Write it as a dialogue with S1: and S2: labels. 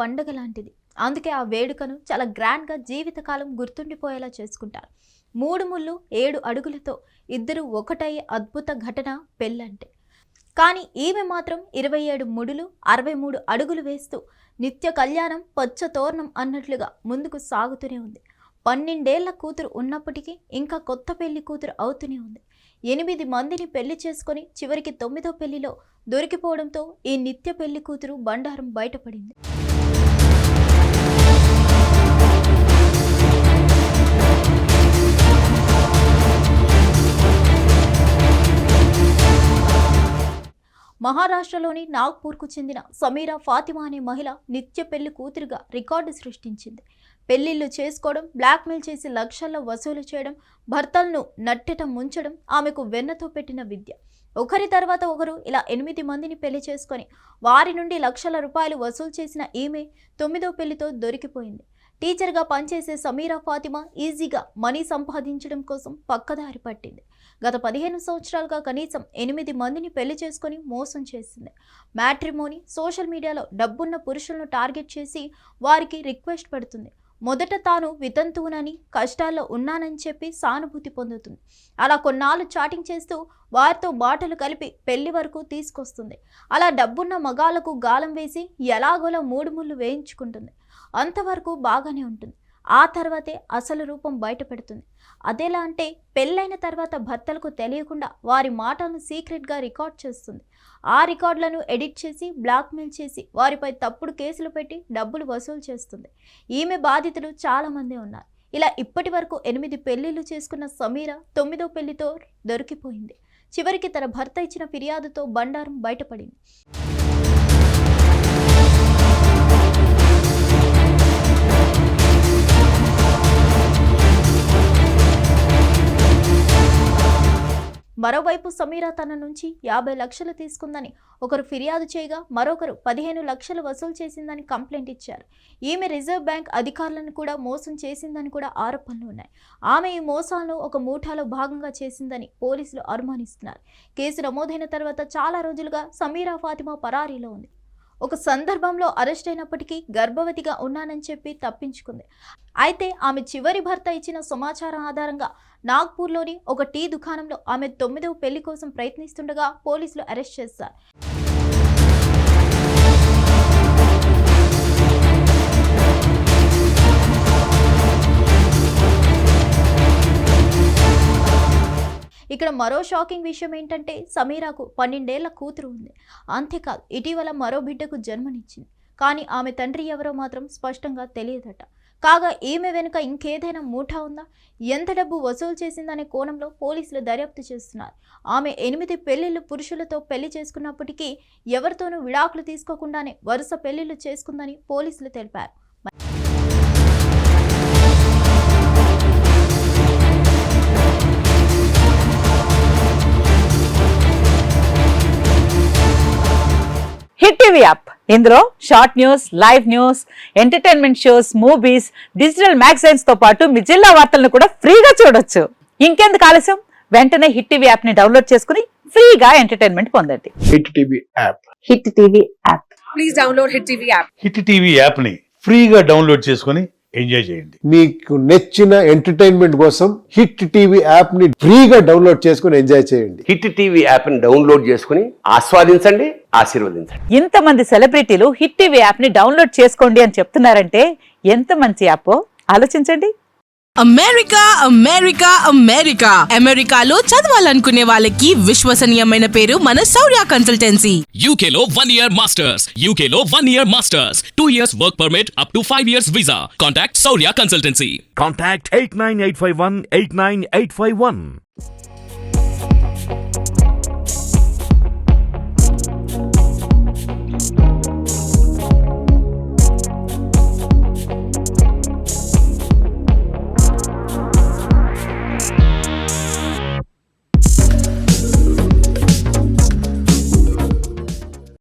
S1: పండుగ లాంటిది. అందుకే ఆ వేడుకను చాలా గ్రాండ్గా జీవితకాలం గుర్తుండిపోయేలా చేసుకుంటారు. 3 ముళ్ళు 7 అడుగులతో ఇద్దరు ఒకటయ్యే అద్భుత ఘటన పెళ్ళంటే. కానీ ఈమె మాత్రం 27 ముడులు 63 అడుగులు వేస్తూ నిత్య కళ్యాణం పచ్చ తోరణం అన్నట్లుగా ముందుకు సాగుతూనే ఉంది. 12 ఏళ్ల కూతురు ఉన్నప్పటికీ ఇంకా కొత్త పెళ్లి కూతురు అవుతూనే ఉంది. 8 మందిని పెళ్లి చేసుకొని చివరికి 9వ పెళ్లిలో దొరికిపోవడంతో ఈ నిత్య పెళ్లి కూతురు బండారం బయటపడింది. మహారాష్ట్రలోని నాగ్పూర్కు చెందిన సమీరా ఫాతిమా అనే మహిళ నిత్య పెళ్లి కూతురుగా రికార్డు సృష్టించింది. పెళ్లిళ్లు చేసుకోవడం, బ్లాక్మెయిల్ చేసి లక్షల్లో వసూలు చేయడం, భర్తలను నట్టెట ముంచడం ఆమెకు వెన్నతో పెట్టిన విద్య. ఒకరి తర్వాత ఒకరు ఇలా 8 మందిని పెళ్లి చేసుకొని వారి నుండి లక్షల రూపాయలు వసూలు చేసిన ఈమె 9వ పెళ్లితో దొరికిపోయింది. టీచర్గా పనిచేసే సమీరా ఫాతిమా ఈజీగా మనీ సంపాదించడం కోసం పక్కదారి పట్టింది. గత 15 సంవత్సరాలుగా కనీసం 8 మందిని పెళ్లి చేసుకొని మోసం చేసింది. మ్యాట్రిమోనీ, సోషల్ మీడియాలో డబ్బున్న పురుషులను టార్గెట్ చేసి వారికి రిక్వెస్ట్ పెడుతుంది. మొదట తాను వితంతువునని, కష్టాల్లో ఉన్నానని చెప్పి సానుభూతి పొందుతుంది. అలా కొన్నాళ్ళు చాటింగ్ చేస్తూ వారితో మాటలు కలిపి పెళ్లి వరకు తీసుకొస్తుంది. అలా డబ్బున్న మగాళ్లకు గాలం వేసి ఎలాగోలా 3 ముళ్ళు వేయించుకుంటుంది. అంతవరకు బాగానే ఉంటుంది. ఆ తర్వాతే అసలు రూపం బయట పెడుతుంది. అదెలా అంటే, పెళ్ళైన తర్వాత భర్తలకు తెలియకుండా వారి మాటలను సీక్రెట్గా రికార్డ్ చేస్తుంది. ఆ రికార్డులను ఎడిట్ చేసి బ్లాక్మెయిల్ చేసి వారిపై తప్పుడు కేసులు పెట్టి డబ్బులు వసూలు చేస్తుంది. ఈమె బాధితులు చాలామంది ఉన్నారు. ఇలా ఇప్పటి వరకు 8 పెళ్లిళ్లు చేసుకున్న సమీరా 9వ పెళ్లితో దొరికిపోయింది. చివరికి తన భర్త ఇచ్చిన ఫిర్యాదుతో బండారం బయటపడింది. మరోవైపు సమీరా తన నుంచి 50 లక్షలు తీసుకుందని ఒకరు ఫిర్యాదు చేయగా మరొకరు 15 లక్షలు వసూలు చేసిందని కంప్లైంట్ ఇచ్చారు. ఈమె రిజర్వ్ బ్యాంక్ అధికారులను కూడా మోసం చేసిందని కూడా ఆరోపణలు ఉన్నాయి. ఆమె ఈ మోసాలను ఒక ముఠాలో భాగంగా చేసిందని పోలీసులు అనుమానిస్తున్నారు. కేసు నమోదైన తర్వాత చాలా రోజులుగా సమీరా ఫాతిమా పరారీలో ఉంది. ఒక సందర్భంలో అరెస్ట్ అయినప్పటికీ గర్భవతిగా ఉన్నానని చెప్పి తప్పించుకుంది. అయితే ఆమె చివరి భర్త ఇచ్చిన సమాచారం ఆధారంగా నాగ్పూర్లోని ఒక టీ దుకాణంలో ఆమె 9వ పెళ్లి కోసం ప్రయత్నిస్తుండగా పోలీసులు అరెస్ట్ చేశారు. ఇక్కడ మరో షాకింగ్ విషయం ఏంటంటే, సమీరాకు 12 ఏళ్ల కూతురు ఉంది. అంతేకాదు ఇటీవల మరో బిడ్డకు జన్మనిచ్చింది. కానీ ఆమె తండ్రి ఎవరో మాత్రం స్పష్టంగా తెలియదట. కాగా ఈమె వెనుక ఇంకేదైనా ముఠా ఉందా, ఎంత డబ్బు వసూలు చేసిందనే కోణంలో పోలీసులు దర్యాప్తు చేస్తున్నారు. ఆమె 8 పెళ్లిళ్లు పురుషులతో పెళ్లి చేసుకున్నప్పటికీ ఎవరితోనూ విడాకులు తీసుకోకుండానే వరుస పెళ్లిళ్లు చేసుకుందని పోలీసులు తెలిపారు.
S2: హిట్ టీవీ యాప్, ఇందులో short news, live news, entertainment shows, movies, digital magazines తో పాటు మీ జిల్లా వార్తలను కూడా ఫ్రీగా చూడొచ్చు. ఇంకెందుకు ఆలస్యం, వెంటనే హిట్ టీవీ యాప్ ని డౌన్లోడ్ చేసుకుని ఫ్రీగా ఎంటర్టైన్మెంట్ పొందండి.
S3: Hit TV app.
S2: Hit TV app.
S4: Please download hit TV app.
S5: Hit TV app ని ఫ్రీగా డౌన్లోడ్ చేసుకుని ఎంజాయ్ చేయండి.
S3: మీకు నచ్చిన ఎంటర్టైన్మెంట్ కోసం హిట్ టీవీ యాప్ ని ఫ్రీగా డౌన్లోడ్ చేసుకుని ఎంజాయ్ చేయండి.
S6: హిట్ టీవీ యాప్ ని డౌన్లోడ్ చేసుకుని ఆస్వాదించండి, ఆశీర్వదించండి.
S2: ఇంతమంది సెలబ్రిటీలు హిట్ టీవీ యాప్ ని డౌన్లోడ్ చేసుకోండి అని చెప్తున్నారంటే ఎంత మంచి యాప్ ఆలోచించండి.
S4: అమెరికా అమెరికా అమెరికా అమెరికాలో చదవాలనుకునే వాళ్ళకి విశ్వసనీయమైన పేరు మన శౌర్య కన్సల్టెన్సీ.
S7: UK లో 1 year masters, UK లో 1 year masters, 2 years work permit up to 5 years visa. Contact Saurya Consultancy.
S8: Contact 89851 89851.